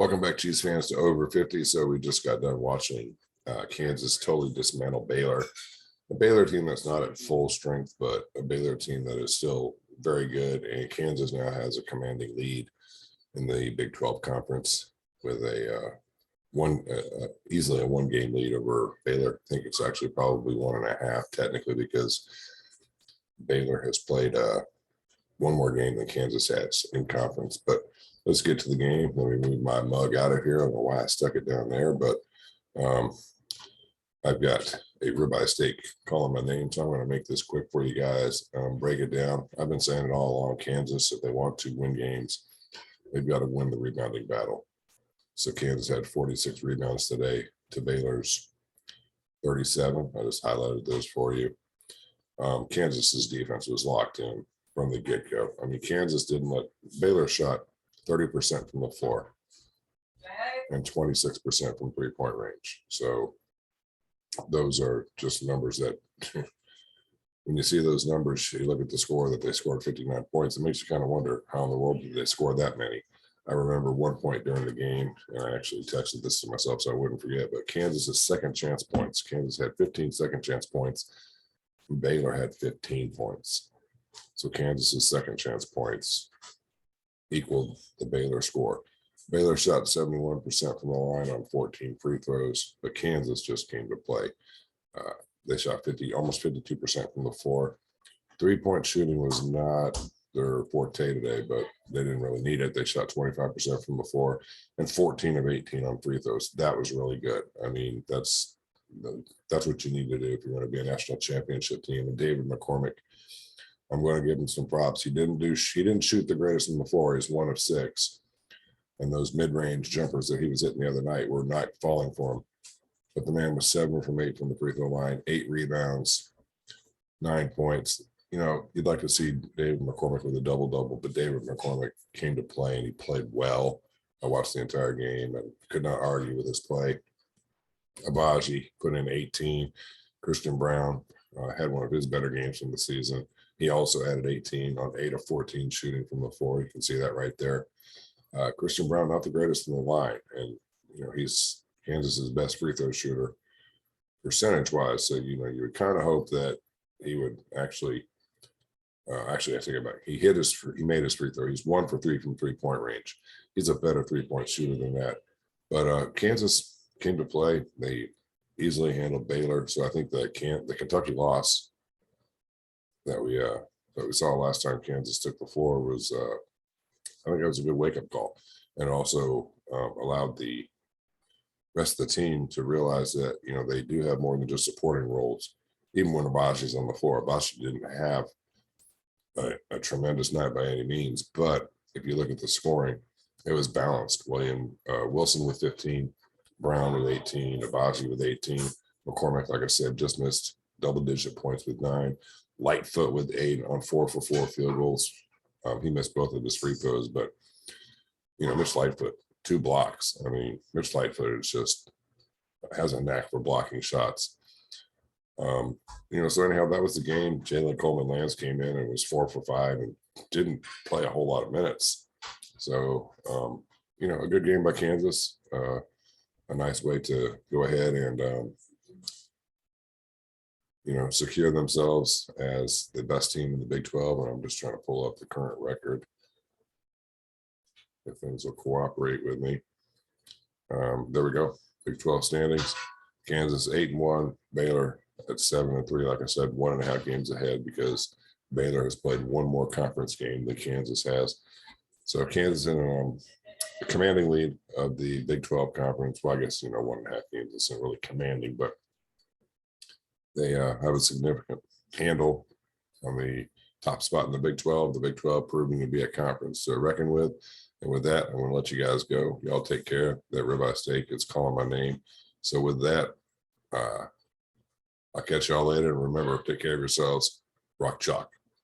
Welcome back, Chiefs fans, to Over 50. So we just got done watching Kansas totally dismantle Baylor. A Baylor team that's not at full strength, but a Baylor team that is still very good. And Kansas now has a commanding lead in the Big 12 conference with a easily a one-game lead over Baylor. I think it's actually probably 1.5 technically, because Baylor has played one more game than Kansas has in conference. But let's get to the game. Let me move my mug out of here. I don't know why I stuck it down there, but I've got a ribeye steak calling my name, so I'm going to make this quick for you guys. Break it down. I've been saying it all along. Kansas, if they want to win games, they've got to win the rebounding battle. So Kansas had 46 rebounds today to Baylor's 37. I just highlighted those for you. Kansas's defense was locked in from the get-go. I mean, Kansas didn't let Baylor shot 30% from the floor and 26% from three-point range. So those are just numbers that when you see those numbers, you look at the score that they scored 59 points, it makes you kind of wonder how in the world did they score that many. I remember one point during the game, and I actually texted this to myself so I wouldn't forget, but Kansas's second chance points. Kansas had 15 second chance points. Baylor had 15 points. So Kansas's second chance points equaled the Baylor score. Baylor shot 71% from the line on 14 free throws, but Kansas just came to play. They shot almost 52% from the floor. Three-point shooting was not their forte today, but they didn't really need it. They shot 25% from the floor and 14 of 18 on free throws. That was really good. I mean, that's what you need to do if you're going to be a national championship team. And David McCormick, I'm going to give him some props. He didn't shoot the greatest on the floor. He's 1 of 6. And those mid-range jumpers that he was hitting the other night were not falling for him. But the man was 7 from 8 from the free throw line, 8 rebounds, 9 points. You know, you'd like to see David McCormick with a double-double, but David McCormick came to play and he played well. I watched the entire game and could not argue with his play. Abaji put in 18. Christian Brown had one of his better games from the season. He also added 18 on 8 of 14 shooting from the floor. You can see that right there. Christian Brown, not the greatest in the line. And, you know, he's Kansas's best free throw shooter percentage-wise. So, you know, you would kind of hope that he would actually I think about it. He made his free throw. He's 1 for 3 from three-point range. He's a better three-point shooter than that. But Kansas came to play. They easily handled Baylor. So I think that the Kentucky loss that we saw last time Kansas took the floor was I think it was a good wake-up call, and also allowed the rest of the team to realize that, you know, they do have more than just supporting roles. Even when Abaji's on the floor, Abaji didn't have a tremendous night by any means, but if you look at the scoring, it was balanced. Wilson with 15, Brown with 18, Abaji with 18, McCormick, like I said, just missed double-digit points with 9, Lightfoot with 8 on 4 for 4 field goals. He missed both of his free throws, but, you know, Mitch Lightfoot, 2 blocks. I mean, Mitch Lightfoot has a knack for blocking shots. You know, so anyhow, that was the game. Jalen Coleman-Lands came in and was 4 for 5 and didn't play a whole lot of minutes. So, you know, a good game by Kansas. A nice way to go ahead and, you know, secure themselves as the best team in the Big 12. And I'm just trying to pull up the current record if things will cooperate with me. There we go. Big 12 standings. Kansas 8-1, Baylor at 7-3. Like I said, 1.5 games ahead because Baylor has played one more conference game than Kansas has. So Kansas in a commanding lead of the Big 12 conference. Well, I guess, you know, 1.5 games isn't really commanding, but they have a significant handle on the top spot in the Big 12. The Big 12 proving to be a conference to reckon with. And with that, I'm going to let you guys go. Y'all take care. That ribeye steak is calling my name. So with that, I'll catch y'all later. And remember, take care of yourselves. Rock chalk.